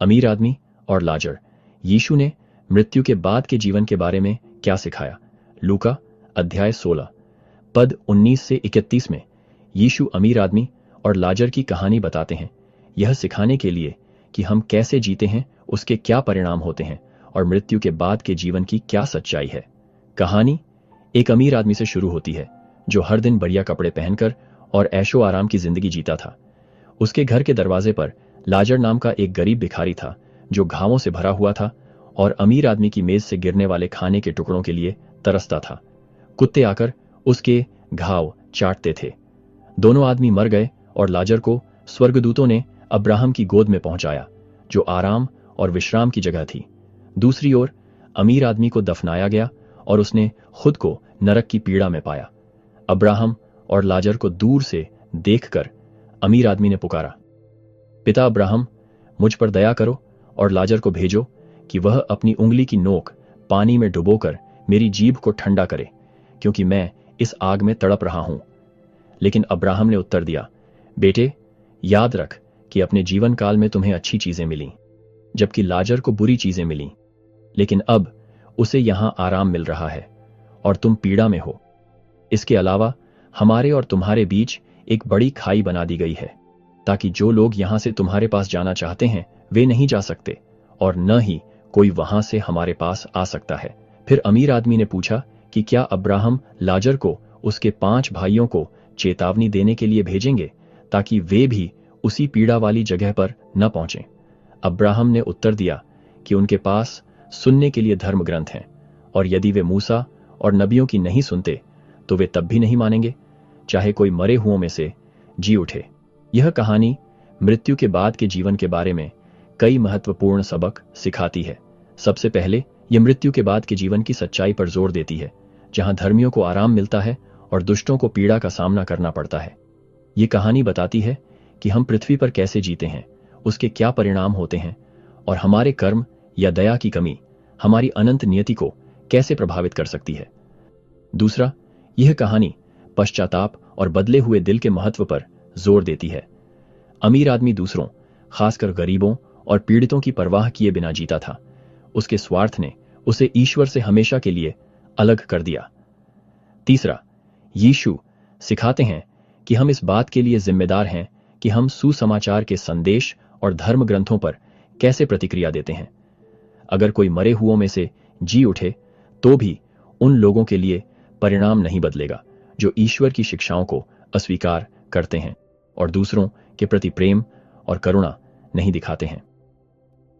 अमीर आदमी और लाजर। यीशु ने मृत्यु के बाद के जीवन के बारे में क्या सिखाया? लूका अध्याय 16 पद 19 से 31 में यीशु अमीर आदमी और लाजर की कहानी बताते हैं, यह सिखाने के लिए कि हम कैसे जीते हैं, उसके क्या परिणाम होते हैं और मृत्यु के बाद के जीवन की क्या सच्चाई है। कहानी एक अमीर आदमी से शुरू होती है जो हर दिन बढ़िया कपड़े पहनकर और ऐशो आराम की जिंदगी जीता था। उसके घर के दरवाजे पर लाजर नाम का एक गरीब भिखारी था जो घावों से भरा हुआ था और अमीर आदमी की मेज से गिरने वाले खाने के टुकड़ों के लिए तरसता था। कुत्ते आकर उसके घाव चाटते थे। दोनों आदमी मर गए और लाजर को स्वर्गदूतों ने अब्राहम की गोद में पहुंचाया, जो आराम और विश्राम की जगह थी। दूसरी ओर अमीर आदमी को दफनाया गया और उसने खुद को नरक की पीड़ा में पाया। अब्राहम और लाजर को दूर से देखकर अमीर आदमी ने पुकारा, पिता अब्राहम, मुझ पर दया करो और लाजर को भेजो कि वह अपनी उंगली की नोक पानी में डुबोकर मेरी जीभ को ठंडा करे, क्योंकि मैं इस आग में तड़प रहा हूं। लेकिन अब्राहम ने उत्तर दिया, बेटे, याद रख कि अपने जीवन काल में तुम्हें अच्छी चीजें मिलीं, जबकि लाजर को बुरी चीजें मिलीं। लेकिन अब उसे यहां आराम मिल रहा है और तुम पीड़ा में हो। इसके अलावा हमारे और तुम्हारे बीच एक बड़ी खाई बना दी गई है, ताकि जो लोग यहां से तुम्हारे पास जाना चाहते हैं वे नहीं जा सकते और न ही कोई वहां से हमारे पास आ सकता है। फिर अमीर आदमी ने पूछा कि क्या अब्राहम लाजर को उसके 5 भाइयों को चेतावनी देने के लिए भेजेंगे ताकि वे भी उसी पीड़ा वाली जगह पर न पहुंचें? अब्राहम ने उत्तर दिया कि उनके पास सुनने के लिए धर्म ग्रंथ हैं, और यदि वे मूसा और नबियों की नहीं सुनते तो वे तब भी नहीं मानेंगे, चाहे कोई मरे हुओं में से जी उठे। यह कहानी मृत्यु के बाद के जीवन के बारे में कई महत्वपूर्ण सबक सिखाती है। सबसे पहले यह मृत्यु के बाद के जीवन की सच्चाई पर जोर देती है, जहां धर्मियों को आराम मिलता है और दुष्टों को पीड़ा का सामना करना पड़ता है। ये कहानी बताती है कि हम पृथ्वी पर कैसे जीते हैं, उसके क्या परिणाम होते हैं और हमारे कर्म या दया की कमी हमारी अनंत नियति को कैसे प्रभावित कर सकती है। दूसरा, यह कहानी पश्चाताप और बदले हुए दिल के महत्व पर जोर देती है। अमीर आदमी दूसरों, खासकर गरीबों और पीड़ितों की परवाह किए बिना जीता था। उसके स्वार्थ ने उसे ईश्वर से हमेशा के लिए अलग कर दिया। तीसरा, यीशु सिखाते हैं कि हम इस बात के लिए जिम्मेदार हैं कि हम सुसमाचार के संदेश और धर्म ग्रंथों पर कैसे प्रतिक्रिया देते हैं। अगर कोई मरे हुओं में से जी उठे तो भी उन लोगों के लिए परिणाम नहीं बदलेगा जो ईश्वर की शिक्षाओं को अस्वीकार करते हैं और दूसरों के प्रति प्रेम और करुणा नहीं दिखाते हैं।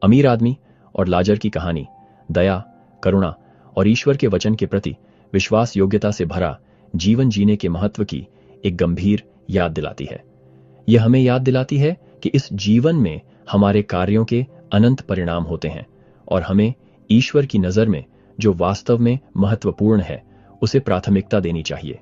अमीर आदमी और लाजर की कहानी दया, करुणा और ईश्वर के वचन के प्रति विश्वास योग्यता से भरा जीवन जीने के महत्व की एक गंभीर याद दिलाती है। यह हमें याद दिलाती है कि इस जीवन में हमारे कार्यों के अनंत परिणाम होते हैं और हमें ईश्वर की नजर में जो वास्तव में महत्वपूर्ण है उसे प्राथमिकता देनी चाहिए।